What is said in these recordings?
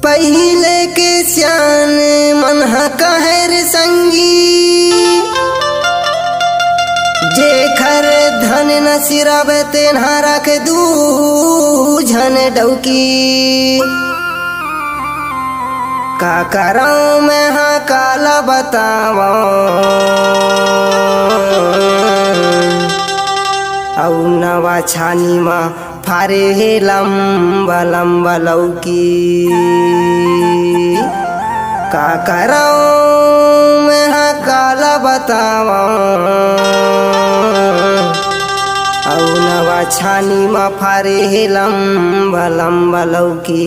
पहिले के सियान मन कहर संगी जेखर धन न सिराबे तेन्हा रख दूझन डौकी का कराऊं मैं हाँ काला बतावा औ नवा छानी माँ फारे हे लंबा लंबा लौकी का कराऊं मैं हाँ काला बतावा औ नवा छानी माँ फारे हे लंबा लंबा लौकी।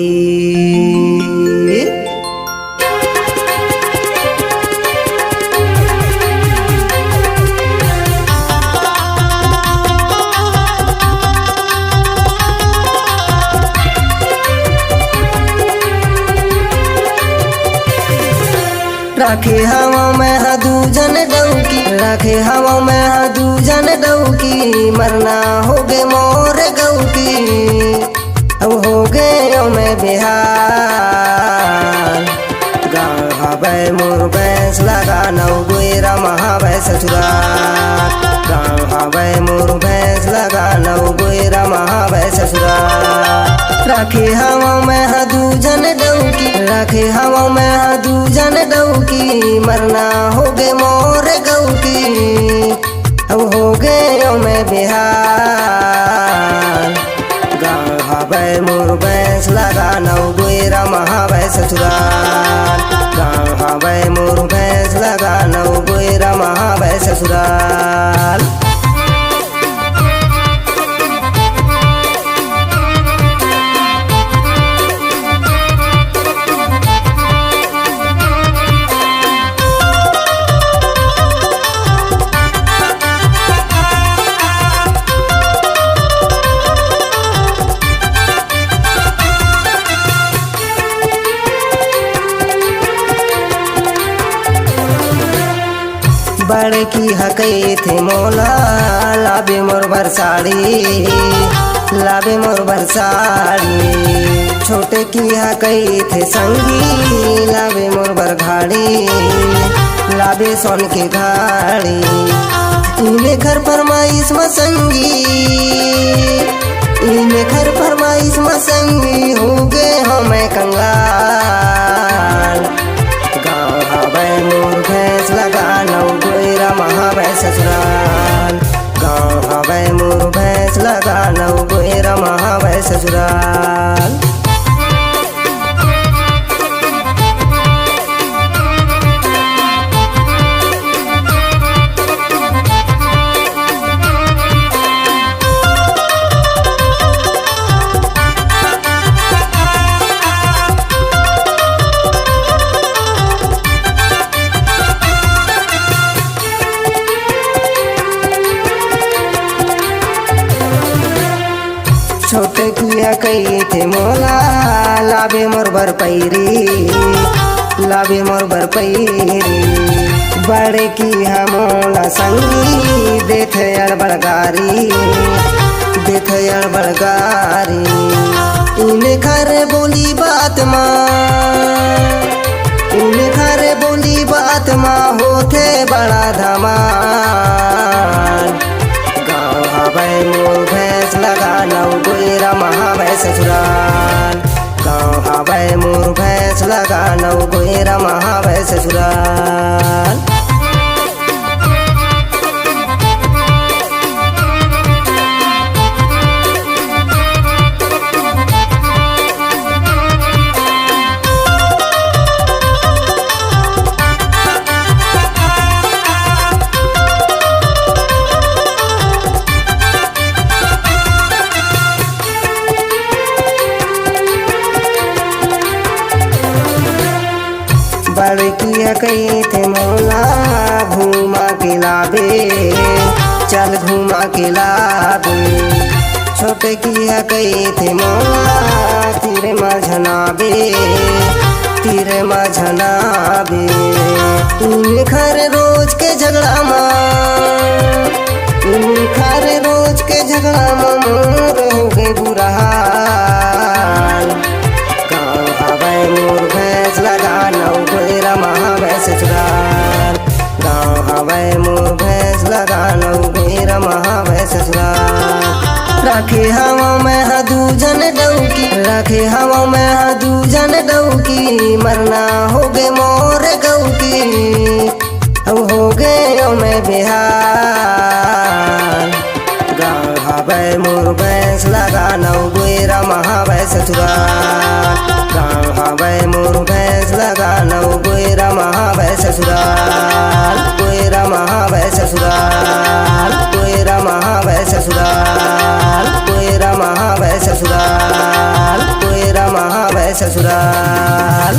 राखे हवा में हा दूजन डौकी राखे हवा में हा दूजन डौकी मरना हो गे मोर गौकी अब हो गए मैं बिहार गाँव हवे मोर भैंस लगा नौ गोरा महावै ससुराल गाँव हवे मोर भैंस लगा नौ गोरा महावै ससुराल। राखे हवा में हा दूजन डौकी राखे हवा में हा दूजन डौकी मरना हो गे मोर गौकी अब हो गए मैं बिहार गाँव हवे मोर भैंस लगा नौ गोरा महावै ससुराल गाँव हवे मोर भैंस लगा नौ गोरा महावै ससुराल। बड़की हकई थे मोला लाबे मोर बर साड़ी लाबे मोर बर साड़ी छोटे की हकई थे संगी लाबे मोर बर घाड़ी लाबे सोन के घाड़ी इन्हें घर फरमाइश में संगी इन्हें घर फरमाइश में संगी हो गए हमें कंगाल गाँव हवे मोर भैंस लगा नौ गोरा महावै ससुराल गाँव हवे मोर भैंस लगा नौ गोरा महावै ससुराल। छोटे किया कई थे मोला लाबे मोर बर पैरी लाबे मोर बर पैरी बड़े की मोला संगी देथे अड़बड़गारी देथे अड़बड़गारी इन्हें घर बोली बात माँ इन्हें घर बोली बात माँ होते बड़ा धमाल गाँव हवे मोर भैंस लगा नौ गोरा महावै ससुराल गाँव हवे मोर भैंस लगा नौ गोरा महावै ससुराल। बड़की कई थे मोला घूमा के लाबे चल घूमा के लाबे छोटे की कई थे मोला तीरे मझनाबे तीरे मझनाबे इन घर रोज के झगड़ा माँ इन घर रोज के झगड़ा माँ मोर हो गए बुरा हाल गाँव हवे मोर हवै मोर भैंस लगा नौ गोइरा महावै ससुराल। राखे हवा में हदू जन डौकी, राखे हवा में हदू जन डौकी, मरना हो गे मोर गौकी, अब हो गए मैं बिहार। गाँव हवै मोर भैंस लगा नौ गोइरा महावै ससुराल। गाँव हवै मोर भैंस लगा नौ गोइरा महावै ससुराल। गोइरा महावै ससुराल, गोइरा महावै ससुराल, गोइरा महावै ससुराल, गोइरा महावै ससुराल।